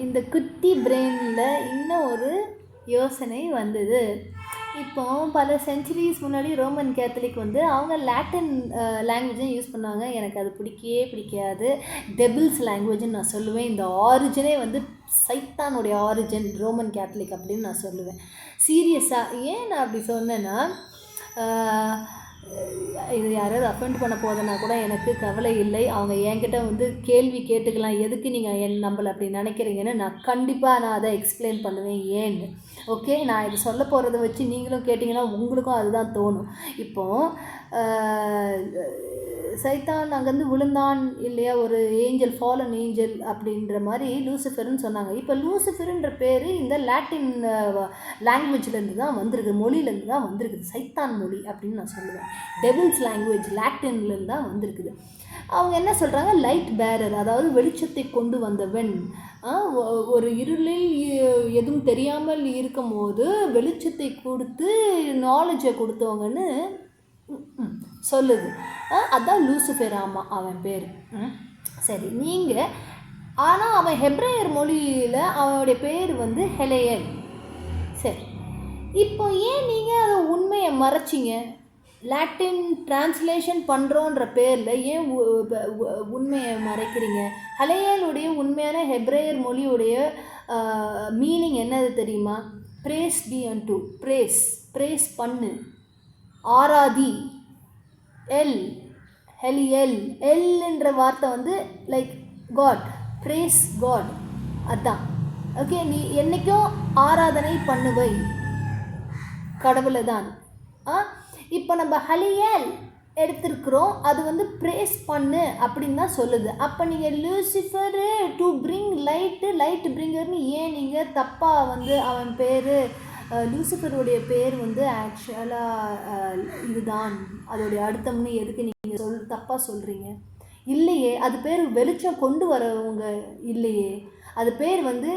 இந்த குட்டி பிரெயினில் இன்னும் ஒரு யோசனை வந்தது. இப்போ பல சென்ச்சுரிஸ் முன்னாடி ரோமன் கேத்தலிக் வந்து அவங்க லாட்டின் லாங்குவேஜை யூஸ் பண்ணாங்க. எனக்கு அது பிடிக்காது. டெபிள்ஸ் லாங்குவேஜ்னு நான் சொல்லுவேன். இந்த ஆரிஜினே வந்து சைத்தானுடைய ஆரிஜின் ரோமன் கேத்தலிக் அப்படின்னு நான் சொல்லுவேன். சீரியஸாக ஏன் நான் அப்படி சொன்னேன்னா, இது யாராவது அஃபெண்ட் பண்ண போதுன்னா கூட எனக்கு கவலை இல்லை. அவங்க என்கிட்ட வந்து கேள்வி கேட்டுக்கலாம், எதுக்கு நீங்கள் நம்மளை அப்படி நினைக்கிறீங்கன்னு. நான் கண்டிப்பாக அதை எக்ஸ்பிளைன் பண்ணுவேன் ஏன்னு. ஓகே, நான் இது சொல்ல போகிறத வச்சு நீங்களும் கேட்டிங்கன்னா உங்களுக்கும் அதுதான் தோணும். இப்போது சைத்தான் அங்கேருந்து விழுந்தான் இல்லையா, ஒரு ஏஞ்சல், ஃபாலன் ஏஞ்சல் அப்படின்ற மாதிரி லூசிஃபர்னு சொன்னாங்க. இப்போ லூசிஃபருன்ற பேர் இந்த லாட்டின் லாங்குவேஜ்லேருந்து தான் வந்திருக்கு, மொழியிலேருந்து தான் வந்திருக்குது. சைத்தான் மொழி அப்படின்னு நான் சொல்லுவேன். டெவில்ஸ் லாங்குவேஜ் லாட்டின்லேருந்து தான் வந்திருக்குது. அவங்க என்ன சொல்கிறாங்க, லைட் பேரர், அதாவது வெளிச்சத்தை கொண்டு வந்தவன். ஒரு இருளில் எதுவும் தெரியாமல் இருக்கும் போது வெளிச்சத்தை கொடுத்து நாலேஜை கொடுத்தவங்கன்னு சொல்லுது. அதுதான் லூசிஃபர். ஆமாம், அவன் பேர். சரி, நீங்கள் ஆனால் அவன் ஹெப்ரேயர் மொழியில் அவனுடைய பேர் வந்து ஹெலேயல். சரி, இப்போ ஏன் நீங்கள் அதை உண்மையை மறைச்சிங்க? லாட்டின் டிரான்ஸ்லேஷன் பண்ணுறோன்ற பேரில் ஏன் உண்மையை மறைக்கிறீங்க? ஹலேயலுடைய உண்மையான ஹெப்ரேயர் மொழியுடைய மீனிங் என்னது தெரியுமா? பிரேஸ் பி அன்டு, பிரேஸ் பண்ணு, ஆராதி. ஹெலியல், எல்ன்ற வார்த்தை வந்து லைக் காட், பிரேஸ் காட், அதுதான். ஓகே, நீ என்றைக்கும் ஆராதனை பண்ணுவை கடவுளை தான். இப்போ நம்ம ஹலியல் எடுத்திருக்கிறோம், அது வந்து பிரேஸ் பண்ணு அப்படின்னு தான் சொல்லுது. அப்போ நீங்கள் லூசிஃபரு டு பிரிங் லைட் பிரிங்கர்னு ஏன் நீங்கள் தப்பாக வந்து அவன் பேர், லூசிஃபருடைய பேர் வந்து ஆக்சுவலாக இதுதான் அதோடைய அர்த்தம்னு எதுக்கு நீங்கள் தப்பாக சொல்கிறீங்க? இல்லையே, அது பேர் வெளிச்சம் கொண்டு வரவங்க இல்லையே. அது பேர் வந்து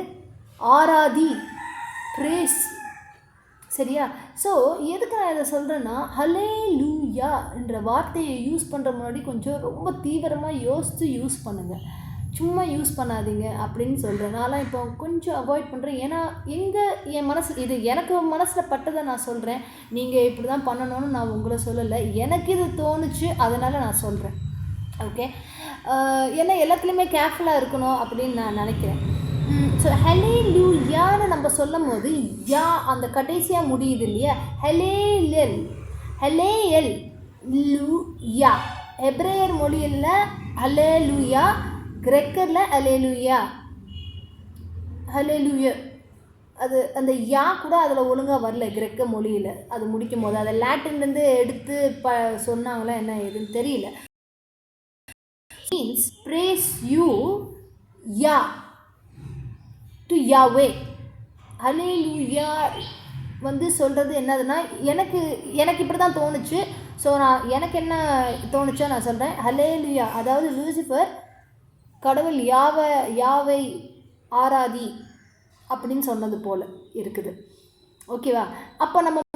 ஆராதி, பிரேஸ். சரியா? ஸோ எதுக்கு நான் இதை சொல்கிறேன்னா, ஹல்லேலூயா என்ற வார்த்தையை யூஸ் பண்ணுற முன்னாடி கொஞ்சம் ரொம்ப தீவிரமாக யோசித்து யூஸ் பண்ணுங்கள். சும்மா யூஸ் பண்ணாதீங்க அப்படின்னு சொல்கிறேன். நான்லாம் இப்போ கொஞ்சம் அவாய்ட் பண்ணுறேன். ஏன்னா என் மனசு இது எனக்கு மனசில் பட்டதை நான் சொல்கிறேன். நீங்கள் இப்படி தான் பண்ணணும்னு நான் உங்களை சொல்லலை, எனக்கு இது தோணுச்சு, அதனால் நான் சொல்கிறேன். ஓகே, ஏன்னா எல்லாத்துலேயுமே கேர்ஃபுல்லாக இருக்கணும் அப்படின்னு நான் நினைக்கிறேன். ஸோ ஹல்லேலூயான்னு நம்ம சொல்லும் போது யா அந்த கடைசியாக முடியுது இல்லையா, ஹல்லேயல் லூயா. ஹெப்ரேயர் மொழியில் ஹல்லேலூயா, கிரெக்கரில் ஹல்லேலூயா. அது அந்த யா கூட அதில் ஒழுங்காக வரல கிரெக்க மொழியில். அது முடிக்கும் போது அதை லாட்டின்லேருந்து எடுத்து சொன்னாங்களா என்ன ஏதுன்னு தெரியல. Means praise you Yah to Yahweh. Hallelujah வந்து சொல்கிறது என்னதுன்னா, எனக்கு இப்படி தான் தோணுச்சு. ஸோ எனக்கு என்ன தோணுச்சோ நான் சொல்கிறேன். ஹல்லேலூயா அதாவது லூசிஃபர் கடவுள் யாவை ஆராதி அப்படின்னு சொன்னது போல் இருக்குது. ஓகேவா? அப்போ நம்ம